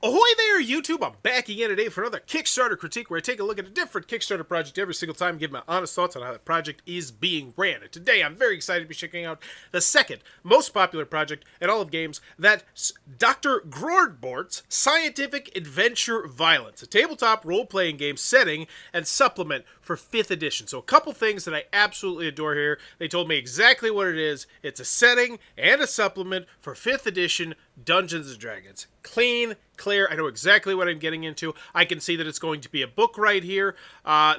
Ahoy there, YouTube! I'm back again today for another Kickstarter critique where I take a look at a different Kickstarter project every single time and give my honest thoughts on how that project is being ran. And today I'm very excited to be checking out the second most popular project in all of games, that's Dr. Grordbort's Scientific Adventure Violence, a tabletop role-playing game setting and supplement for 5th edition. So a couple things that I absolutely adore here. They told me exactly what it is. It's a setting and a supplement for 5th edition Dungeons & Dragons. Clean, clear, I know exactly what I'm getting into. I can see that it's going to be a book right here.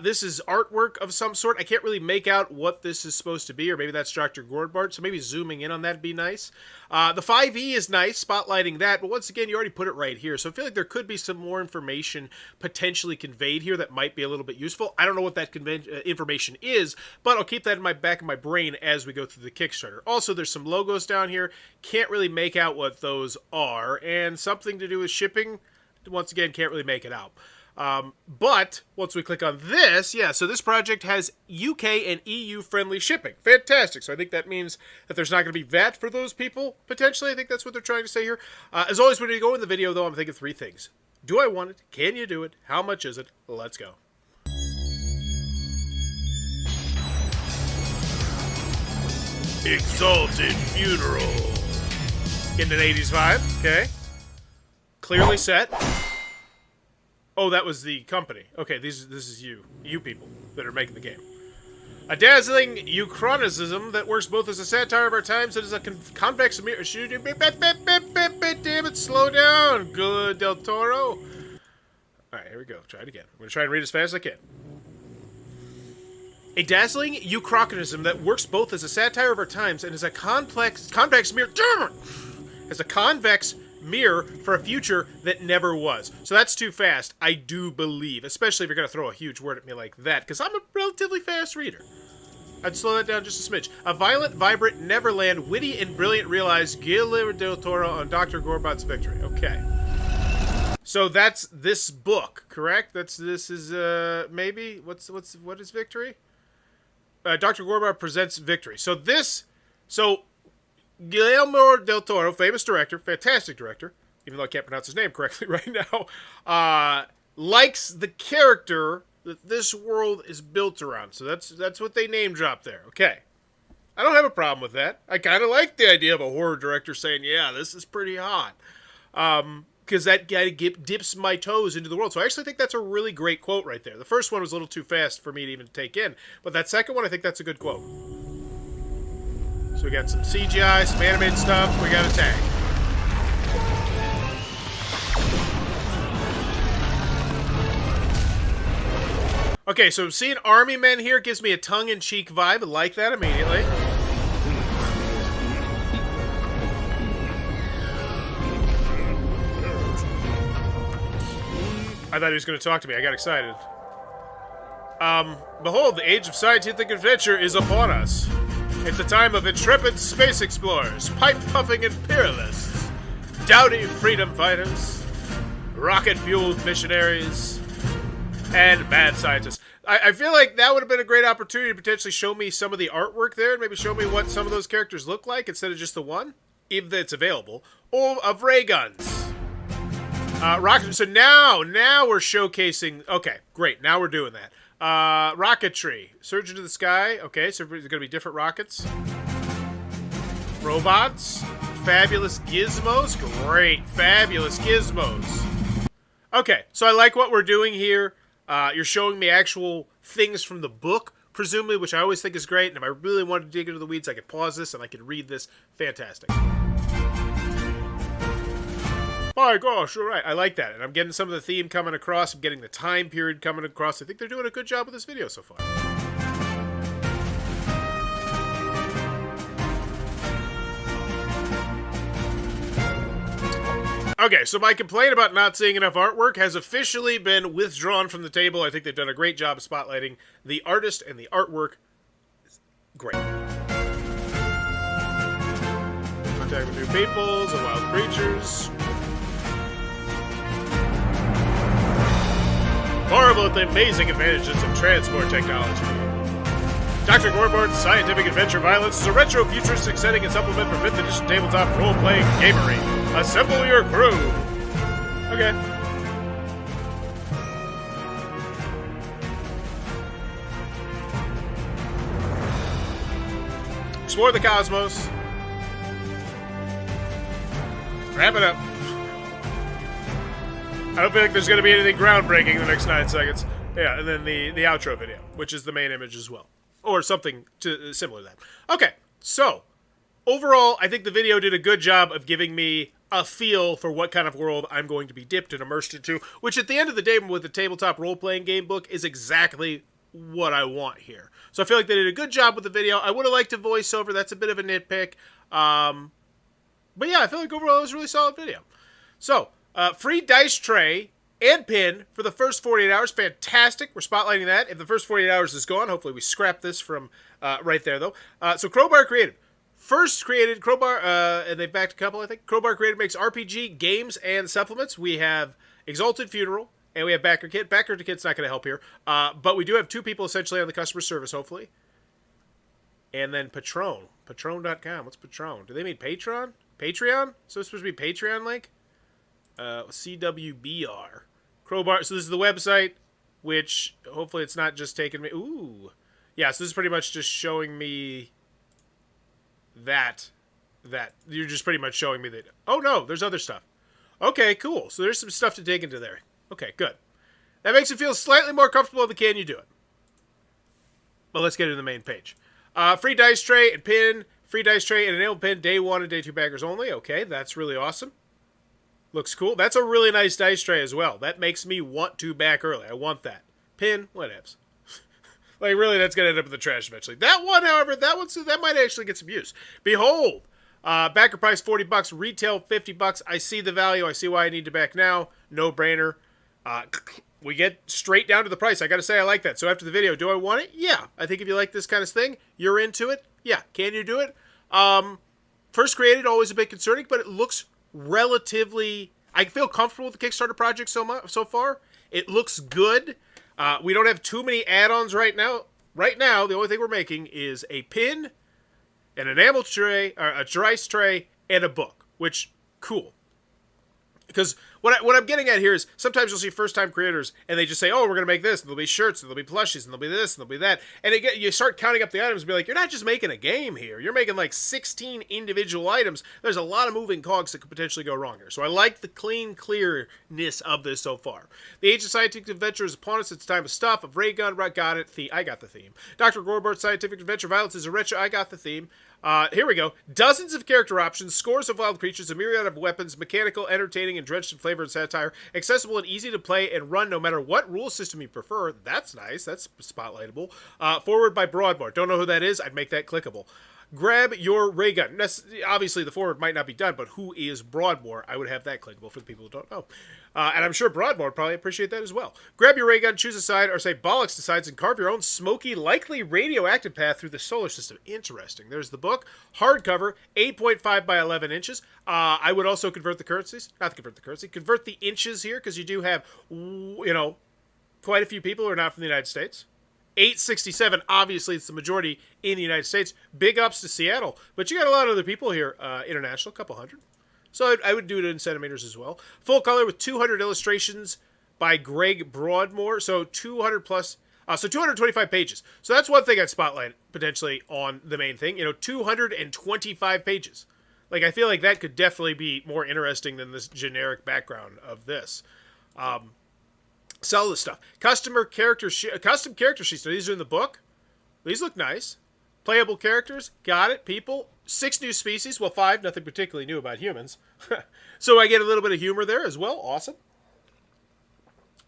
This is artwork of some sort. I can't really make out what this is supposed to be, or maybe that's Dr. Grordbort, so maybe zooming in on that would be nice. The 5e is nice, spotlighting that, but once again, you already put it right here, so I feel like there could be some more information potentially conveyed here that might be a little bit useful. I don't know what that information is, but I'll keep that in my back of my brain as we go through the Kickstarter. Also, there's some logos down here. Can't really make out what those are, and something to do with shipping. Once again, can't really make it out. But once we click on this, yeah, so this project has UK and EU friendly shipping. Fantastic. So I think that means that there's not going to be VAT for those people, potentially. I think that's what they're trying to say here. As always, when you go in the video, though, I'm thinking 3 things. Do I want it? Can you do it? How much is it? Let's go. Exalted Funeral. Getting an 80s vibe. Okay. Clearly set. Oh, that was the company. Okay, this is you people that are making the game. A dazzling uchronism that works both as a satire of our times and as a convex mirror. Damn it, slow down, good Del Toro. All right, here we go. Try it again. I'm gonna try and read as fast as I can. A dazzling uchronism that works both as a satire of our times and as a convex mirror. Damn it! As a convex mirror for a future that never was. So that's too fast, I do believe, especially if you're going to throw a huge word at me like that, because I'm a relatively fast reader. I'd slow that down just a smidge. A violent, vibrant, Neverland, witty and brilliant realized Guillermo del Toro on Dr. Grordbort's victory. Okay. So that's this book, correct? This is maybe what is victory? Dr. Grordbort presents victory. So Guillermo del Toro, famous director, fantastic director, even though I can't pronounce his name correctly right now, likes the character that this world is built around. So that's what they name drop there. Okay. I don't have a problem with that. I kind of like the idea of a horror director saying, yeah, this is pretty hot. Because that guy dips my toes into the world. So I actually think that's a really great quote right there. The first one was a little too fast for me to even take in. But that second one, I think that's a good quote. So we got some CGI, some animated stuff, we got a tag. Okay, so seeing army men here gives me a tongue-in-cheek vibe. I like that immediately. I thought he was going to talk to me. I got excited. Behold, the age of scientific adventure is upon us. It's a time of intrepid space explorers, pipe-puffing imperialists, doughty freedom fighters, rocket-fueled missionaries, and mad scientists. I feel like that would have been a great opportunity to potentially show me some of the artwork there, and maybe show me what some of those characters look like instead of just the one, if it's available, or of ray guns. Rocket. So now we're showcasing. Okay, great. Now we're doing that. Rocketry. Surge into the sky. Okay, so there's going to be different rockets. Robots. Fabulous gizmos. Great. Fabulous gizmos. Okay, so I like what we're doing here. You're showing me actual things from the book, presumably, which I always think is great. And if I really wanted to dig into the weeds, I could pause this and I could read this. Fantastic. My gosh, you're right. I like that. And I'm getting some of the theme coming across. I'm getting the time period coming across. I think they're doing a good job with this video so far. Okay, so my complaint about not seeing enough artwork has officially been withdrawn from the table. I think they've done a great job of spotlighting the artist and the artwork. Great. Contact with new peoples and wild creatures. Marvel at the amazing advantages of transport technology. Dr. Grordbort's Scientific Adventure Violence is a retro-futuristic setting and supplement for 5th edition tabletop role-playing gamery. Assemble your crew! Okay. Explore the cosmos. Wrap it up. I don't feel like there's going to be anything groundbreaking in the next 9 seconds. Yeah, and then the outro video, which is the main image as well. Or something similar to that. Okay, so overall, I think the video did a good job of giving me a feel for what kind of world I'm going to be dipped and immersed into, which at the end of the day, with the tabletop role-playing game book, is exactly what I want here. So I feel like they did a good job with the video. I would have liked a voiceover. That's a bit of a nitpick. But yeah, I feel like overall it was a really solid video. So, free dice tray and pin for the first 48 hours. Fantastic. We're spotlighting that. If the first 48 hours is gone, hopefully we scrap this from right there, though. So, Crowbar Creative. First created Crowbar, and they backed a couple, I think. Crowbar Creative makes RPG, games, and supplements. We have Exalted Funeral, and we have Backer Kit. Backer Kit's not going to help here. But we do have 2 people essentially on the customer service, hopefully. And then Patron. Patron.com. What's Patron? Do they mean Patreon? Patreon? So it's supposed to be Patreon link? CWBR. Crowbar. So this is the website, which hopefully it's not just taking me. Ooh. Yeah, so this is pretty much just showing me that. You're just pretty much showing me that. Oh, no, there's other stuff. Okay, cool. So there's some stuff to dig into there. Okay, good. That makes it feel slightly more comfortable than Can You Do It? But let's get into the main page. Free dice tray and pin. Free dice tray and enable pin. Day 1 and day 2 backers only. Okay, that's really awesome. Looks cool. That's a really nice dice tray as well. That makes me want to back early. I want that. Pin, whatevs. Like, really, that's going to end up in the trash eventually. That one, however, that might actually get some use. Behold, backer price $40, retail $50. I see the value. I see why I need to back now. No brainer. We get straight down to the price. I got to say, I like that. So after the video, do I want it? Yeah. I think if you like this kind of thing, you're into it. Yeah. Can you do it? First created, always a bit concerning, but it looks relatively. I feel comfortable with the Kickstarter project so far. It looks good. We don't have too many add-ons right now. Right now, the only thing we're making is a pin, an enamel tray, or a dice tray, and a book. Which, cool. Because what I'm getting at here is sometimes you'll see first-time creators, and they just say, oh, we're going to make this, and there'll be shirts, and there'll be plushies, and there'll be this, and there'll be that. And you start counting up the items and be like, you're not just making a game here. You're making like 16 individual items. There's a lot of moving cogs that could potentially go wrong here. So I like the clean, clearness of this so far. The Age of Scientific Adventure is upon us. It's time of stuff. Of Ray Gun, got it. I got the theme. Dr. Grordbort, Scientific Adventure, Violence is a retro. I got the theme. Here we go. Dozens of character options, scores of wild creatures, a myriad of weapons, mechanical, entertaining, and drenched in flavor and satire, accessible and easy to play and run no matter what rule system you prefer. That's nice. That's spotlightable. Forward by Grordbort. Don't know who that is. I'd make that clickable. Grab your ray gun. Obviously, the forward might not be done, but who is Grordbort? I would have that clickable for the people who don't know. And I'm sure Grordbort would probably appreciate that as well. Grab your ray gun, choose a side, or say bollocks decides, and carve your own smoky, likely radioactive path through the solar system. Interesting. There's the book. Hardcover, 8.5 by 11 inches. I would also convert the currencies. Not convert the currency. Convert the inches here, because you do have, quite a few people who are not from the United States. 867, obviously, it's the majority in the United States. Big ups to Seattle. But you got a lot of other people here, international, a couple hundred. So I would do it in centimeters as well. Full color with 200 illustrations by Greg Broadmoor. So 200 plus, so 225 pages. So that's one thing I'd spotlight potentially on the main thing. 225 pages. Like, I feel like that could definitely be more interesting than this generic background of this. Sell this stuff. Custom character sheets. So these are in the book. These look nice. Playable characters. Got it. People. 6 new species. Well, 5. Nothing particularly new about humans. So I get a little bit of humor there as well. Awesome.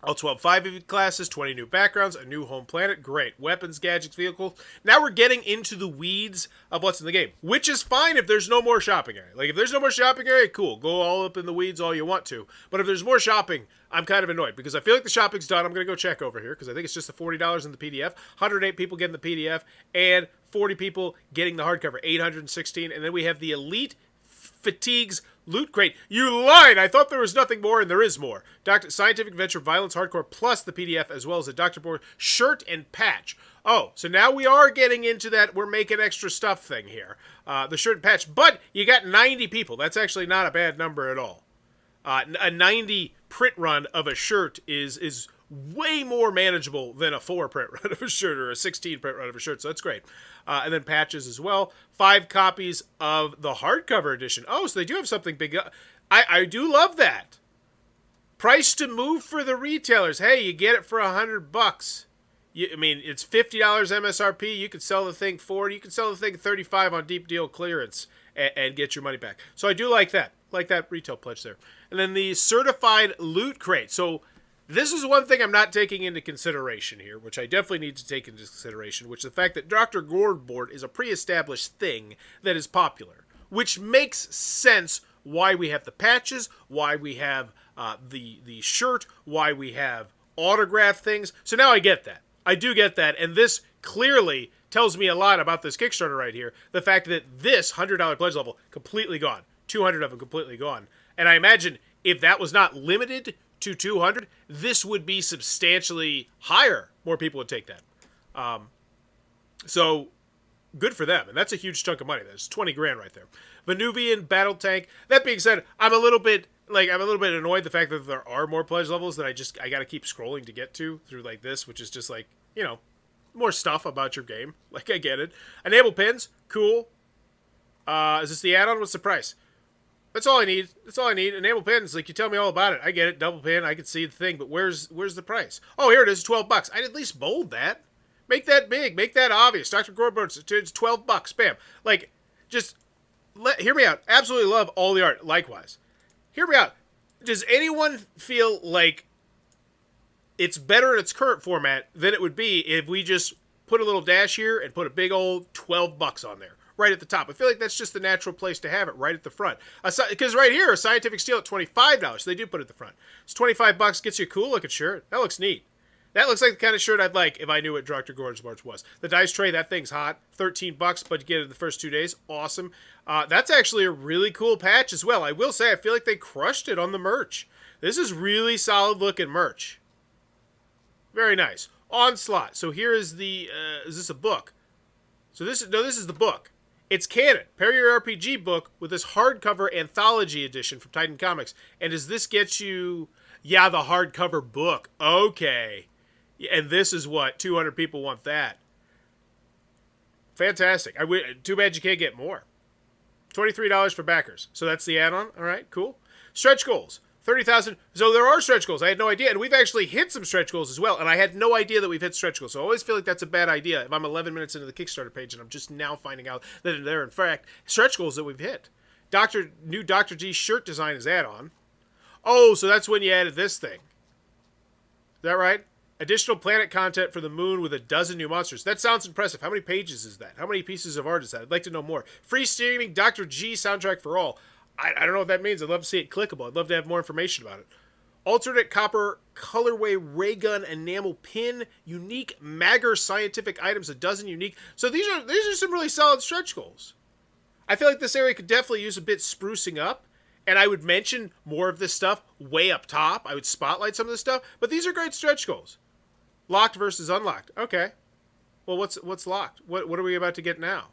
All 12 5 classes, 20 new backgrounds, a new home planet. Great. Weapons, gadgets, vehicles. Now we're getting into the weeds of what's in the game, which is fine if there's no more shopping area. Like, if there's no more shopping area, cool. Go all up in the weeds all you want to. But if there's more shopping, I'm kind of annoyed because I feel like the shopping's done. I'm going to go check over here because I think it's just the $40 in the PDF. 108 people getting the PDF and 40 people getting the hardcover. 816. And then we have the Elite Fatigues Loot Crate. You lied! I thought there was nothing more, and there is more. Scientific Adventure Violence Hardcore plus the PDF, as well as a Dr. Board shirt and patch. Oh, so now we are getting into that we're making extra stuff thing here. The shirt and patch. But you got 90 people. That's actually not a bad number at all. A 90 print run of a shirt is way more manageable than a 4 print run of a shirt or a 16 print run of a shirt. So that's great. And then patches as well. 5 copies of the hardcover edition. Oh, so they do have something big. I do love that. Price to move for the retailers. Hey, you get it for $100. I mean, it's $50 MSRP. You could sell the thing $40. You could sell the thing $35 on deep deal clearance and get your money back. So I do like that. Like that retail pledge there. And then the certified loot crate. So this is one thing I'm not taking into consideration here, which I definitely need to take into consideration, which is the fact that Dr. Grordbort is a pre-established thing that is popular, which makes sense why we have the patches, why we have the shirt, why we have autograph things. So now I get that. I do get that, and this clearly tells me a lot about this Kickstarter right here. The fact that this $100 pledge level, completely gone. 200 of them completely gone. And I imagine if that was not limited to 200, this would be substantially higher. More people would take that. So good for them. And that's a huge chunk of money. That's 20 grand right there. Venuvian Battle Tank. That being said, I'm a little bit annoyed the fact that there are more pledge levels that I got to keep scrolling to get to through like this, which is just like, you know, more stuff about your game. Like, I get it. Enable pins. Cool. Is this the add-on? What's the price? That's all I need. That's all I need. Enable pins. Like, you tell me all about it. I get it. Double pin. I can see the thing. But where's the price? Oh, here it is. $12. I'd at least bold that. Make that big. Make that obvious. Dr. Grordbort, it's $12. Bam. Like, just hear me out. Absolutely love all the art. Likewise. Hear me out. Does anyone feel like it's better in its current format than it would be if we just put a little dash here and put a big old $12 on there? Right at the top. I feel like that's just the natural place to have it, right at the front. Because right here, a scientific steel at $25. So they do put it at the front. It's $25, gets you a cool looking shirt. That looks neat. That looks like the kind of shirt I'd like if I knew what Dr. Grordbort was. The dice tray, that thing's hot. $13, but you get it in the first 2 days. Awesome. That's actually a really cool patch as well. I will say, I feel like they crushed it on the merch. This is really solid looking merch. Very nice. Onslaught. So here is the, is this a book? So this is the book. It's canon. Pair your RPG book with this hardcover anthology edition from Titan Comics. And does this get you... Yeah, the hardcover book. Okay. And this is what? 200 people want that. Fantastic. Too bad you can't get more. $23 for backers. So that's the add-on. All right, cool. Stretch goals. 30,000. So there are stretch goals. I had no idea. And we've actually hit some stretch goals as well. And I had no idea that we've hit stretch goals. So I always feel like that's a bad idea if I'm 11 minutes into the Kickstarter page and I'm just now finding out that there are, in fact, stretch goals that we've hit. New Dr. G shirt design is add-on. Oh, so that's when you added this thing. Is that right? Additional planet content for the moon with 12 new monsters. That sounds impressive. How many pages is that? How many pieces of art is that? I'd like to know more. Free streaming Dr. G soundtrack for all. I don't know what that means. I'd love to see it clickable. I'd love to have more information about it. Alternate copper colorway ray gun enamel pin. Unique Magger scientific items. 12 unique. So these are some really solid stretch goals. I feel like this area could definitely use a bit sprucing up. And I would mention more of this stuff way up top. I would spotlight some of this stuff. But these are great stretch goals. Locked versus unlocked. Okay. Well, what's locked? What are we about to get now?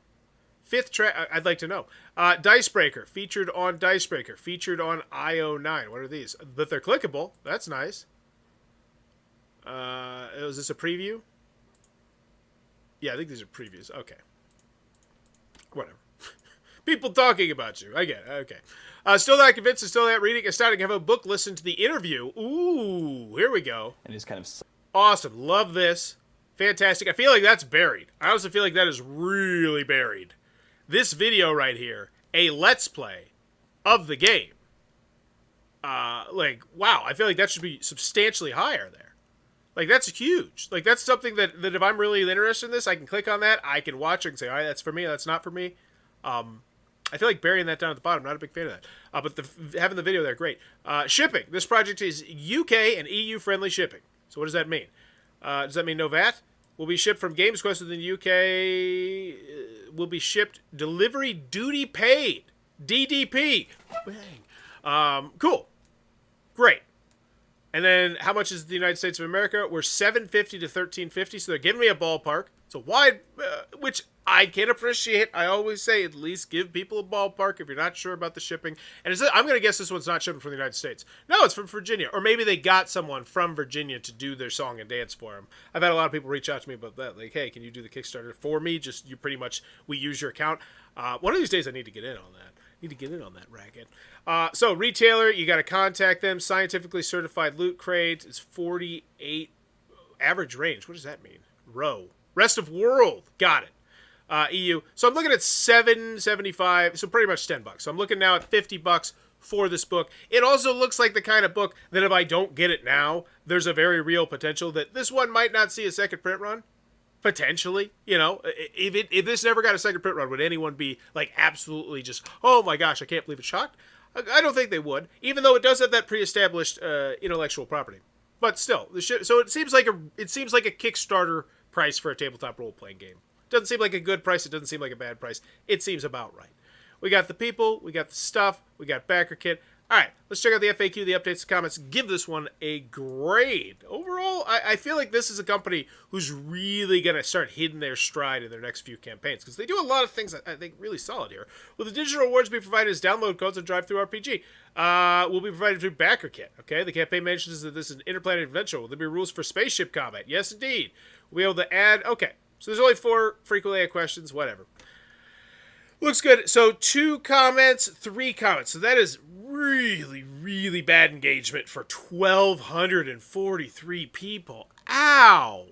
Fifth track. I'd like to know. Dicebreaker. Featured on Dicebreaker. Featured on IO9. What are these? But they're clickable. That's nice. Was this a preview? Yeah, I think these are previews. Okay. Whatever. People talking about you. I get it. Okay. Still not convinced and still not reading. I'm starting to have a book listen to the interview. Ooh, here we go. And it's kind of... Awesome. Love this. Fantastic. I feel like that's buried. I also feel like that is really buried. This video right here, a Let's Play of the game. Wow. I feel like that should be substantially higher there. Like, that's huge. Like, that's something that if I'm really interested in this, I can click on that. I can watch it and say, all right, that's for me. That's not for me. I feel like burying that down at the bottom. Not a big fan of that. But having the video there, great. Shipping. This project is UK and EU friendly shipping. So what does that mean? Does that mean no VAT? Will be shipped from Games Quest within the UK. Will be shipped delivery duty paid. DDP. Bang. Cool. Great. And then how much is the United States of America? We're $7.50 to $13.50. So they're giving me a ballpark. It's a wide, which I can appreciate, I always say, at least give people a ballpark if you're not sure about the shipping. And I'm going to guess this one's not shipping from the United States. No, it's from Virginia. Or maybe they got someone from Virginia to do their song and dance for them. I've had a lot of people reach out to me about that. Like, hey, can you do the Kickstarter for me? Just, you pretty much, we use your account. One of these days I need to get in on that. Racket. So, retailer, you got to contact them. Scientifically certified loot crate. It's 48 average range. What does that mean? Row. Rest of world. Got it. EU. So I'm looking at $7.75, so pretty much $10. So I'm looking now at $50 for this book. It also looks like the kind of book that if I don't get it now, there's a very real potential that this one might not see a second print run. Potentially, if this never got a second print run, would anyone be like absolutely just, oh my gosh, I can't believe it's shocked? I don't think they would, even though it does have that pre-established intellectual property. But still, so it seems like a Kickstarter price for a tabletop role-playing game. Doesn't seem like a good price. It doesn't seem like a bad price. It seems about right. We got the people. We got the stuff. We got backer kit. All right, let's check out the FAQ, the updates, the comments. Give this one a grade. Overall, I feel like this is a company who's really going to start hitting their stride in their next few campaigns, because they do a lot of things that I think really solid here. Will the digital rewards be provided as download codes on DriveThru RPG? Will be provided through backer kit. Okay, the campaign mentions that this is an interplanetary adventure. Will there be rules for spaceship combat? Yes, indeed. We'll be able to add... Okay, so there's only 4 frequently asked questions, whatever. Looks good. So 2 comments, 3 comments. So that is really, really bad engagement for 1,243 people. Ow!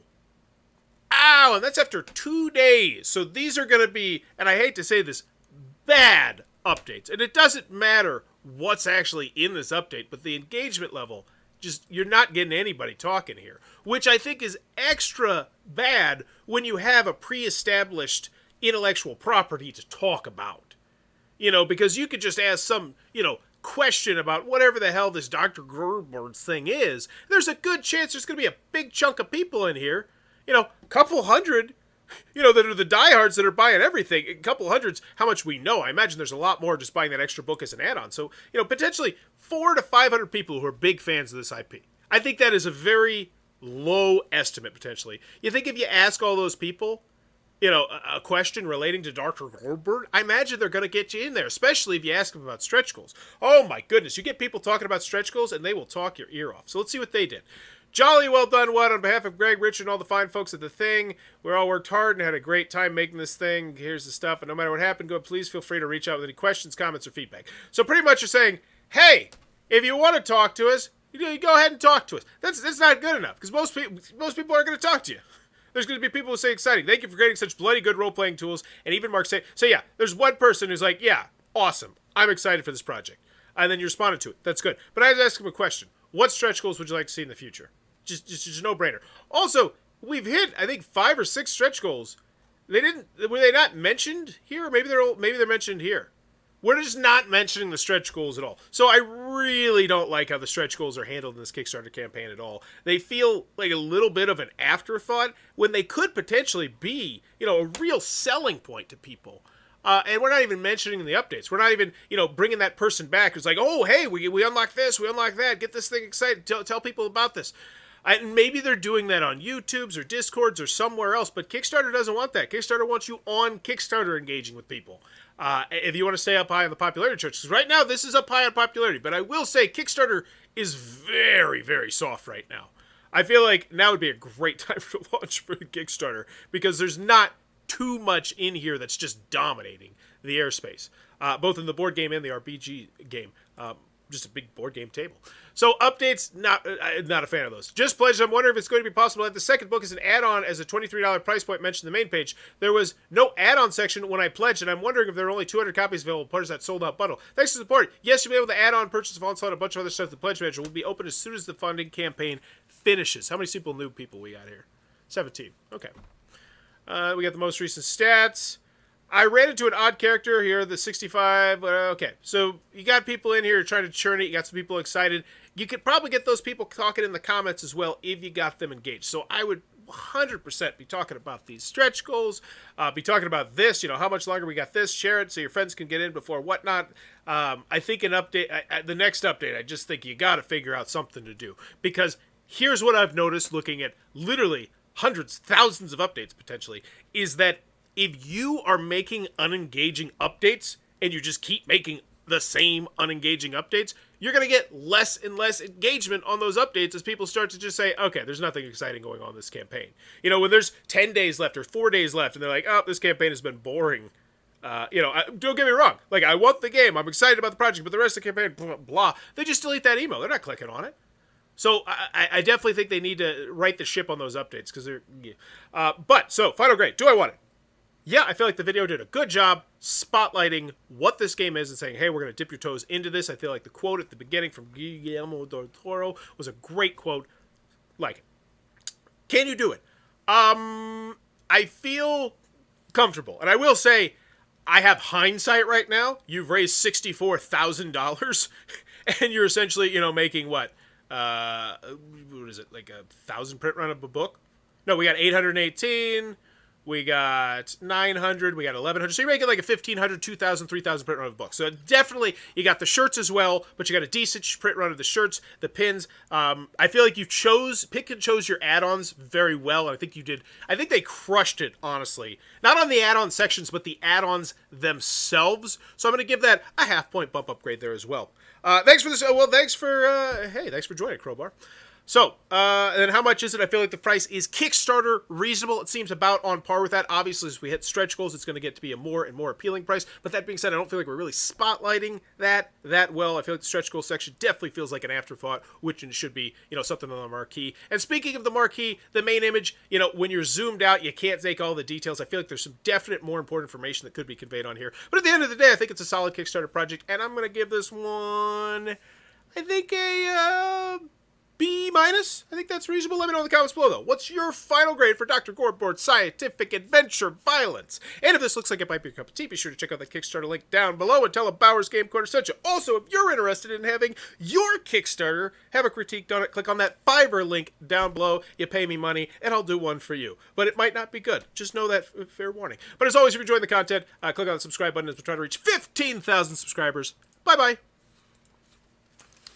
Ow! And that's after 2 days. So these are going to be, and I hate to say this, bad updates. And it doesn't matter what's actually in this update, but the engagement level, just, you're not getting anybody talking here. Which I think is extra bad when you have a pre-established intellectual property to talk about. Because you could just ask some, question about whatever the hell this Dr. Grordbort's thing is. There's a good chance there's going to be a big chunk of people in here, a couple hundred, that are the diehards that are buying everything. A couple hundreds, how much we know. I imagine there's a lot more just buying that extra book as an add-on. So, potentially 400 to 500 people who are big fans of this IP. I think that is a very low estimate, potentially. You think if you ask all those people, a question relating to Dr. Grordbort, I imagine they're going to get you in there, especially if you ask them about stretch goals. Oh my goodness, you get people talking about stretch goals and they will talk your ear off. So let's see what they did. Jolly well done, What? On behalf of Greg, Richard, and all the fine folks at The Thing, we all worked hard and had a great time making this thing. Here's the stuff, and no matter what happened, please feel free to reach out with any questions, comments, or feedback. So pretty much you're saying, hey, if you want to talk to us, you go ahead and talk to us. That's not good enough, because most people aren't going to talk to you. There's going to be people who say exciting. Thank you for creating such bloody good role-playing tools. And even Mark say, so yeah, there's one person who's like, yeah, awesome. I'm excited for this project. And then you responded to it. That's good. But I had to ask him a question. What stretch goals would you like to see in the future? Just a no-brainer. Also, we've hit, I think, 5 or 6 stretch goals. Were they not mentioned here? Maybe they're mentioned here. We're just not mentioning the stretch goals at all. So I really don't like how the stretch goals are handled in this Kickstarter campaign at all. They feel like a little bit of an afterthought when they could potentially be, a real selling point to people. And we're not even mentioning the updates. We're not even, bringing that person back who's like, oh, hey, we unlock this, we unlock that, get this thing excited, tell people about this. And maybe they're doing that on YouTubes or Discords or somewhere else, but Kickstarter doesn't want that. Kickstarter wants you on Kickstarter engaging with people. If you want to stay up high on the popularity charts. Because right now, this is up high on popularity. But I will say, Kickstarter is very, very soft right now. I feel like now would be a great time to launch for Kickstarter, because there's not too much in here that's just dominating the airspace, both in the board game and the RPG game. Just a big board game table. So updates, not a fan of those. Just pledged. I'm wondering if it's going to be possible that the second book is an add-on as a $23 price point mentioned in the main page. There was no add-on section when I pledged, and I'm wondering if there are only 200 copies available part of that sold-out bundle. Thanks for the support. Yes, you'll be able to add on purchase of onslaught, a bunch of other stuff. The pledge manager will be open as soon as the funding campaign finishes. How many new people we got here? 17. Okay. We got the most recent stats. I ran into an odd character here, the 65. Okay, so you got people in here trying to churn it. You got some people excited. You could probably get those people talking in the comments as well if you got them engaged. So I would 100% be talking about these stretch goals, be talking about this, how much longer we got this, share it so your friends can get in before whatnot. I think the next update, I just think you got to figure out something to do. Because here's what I've noticed looking at literally hundreds, thousands of updates potentially, is that if you are making unengaging updates and you just keep making the same unengaging updates, you're going to get less and less engagement on those updates as people start to just say, okay, there's nothing exciting going on in this campaign. You know, when there's 10 days left or 4 days left and they're like, oh, this campaign has been boring. Don't get me wrong. Like, I want the game. I'm excited about the project, but the rest of the campaign, blah, blah. They just delete that email. They're not clicking on it. So I definitely think they need to right the ship on those updates because they're. Yeah. So final grade. Do I want it? Yeah, I feel like the video did a good job spotlighting what this game is and saying, hey, we're going to dip your toes into this. I feel like the quote at the beginning from Guillermo del Toro was a great quote. Like it. Can you do it? I feel comfortable. And I will say, I have hindsight right now. You've raised $64,000 and you're essentially, making what is it, like 1,000 print run of a book? No, we got 818, we got 900, we got 1,100. So you're making like a 1,500, 2,000, 3,000 print run of books. So definitely, you got the shirts as well, but you got a decent print run of the shirts, the pins. I feel like you chose your add-ons very well. I think you did. I think they crushed it, honestly. Not on the add-on sections, but the add-ons themselves. So I'm going to give that a half-point bump upgrade there as well. Thanks for this. Thanks for joining, Crowbar. So, and then how much is it? I feel like the price is Kickstarter reasonable. It seems about on par with that. Obviously, as we hit stretch goals, it's going to get to be a more and more appealing price. But that being said, I don't feel like we're really spotlighting that well. I feel like the stretch goal section definitely feels like an afterthought, which it should be, something on the marquee. And speaking of the marquee, the main image, when you're zoomed out, you can't take all the details. I feel like there's some definite more important information that could be conveyed on here. But at the end of the day, I think it's a solid Kickstarter project, and I'm going to give this one, I think, a B-. I think that's reasonable. Let me know in the comments below, though. What's your final grade for Dr. Grordbort's Scientific Adventure Violence? And if this looks like it might be a cup of tea, be sure to check out the Kickstarter link down below and tell them Bowers Game Corner sent you. Also, if you're interested in having your Kickstarter have a critique done it, click on that Fiverr link down below. You pay me money, and I'll do one for you. But it might not be good. Just know that, fair warning. But as always, if you're enjoying the content, click on the subscribe button as we try to reach 15,000 subscribers. Bye-bye.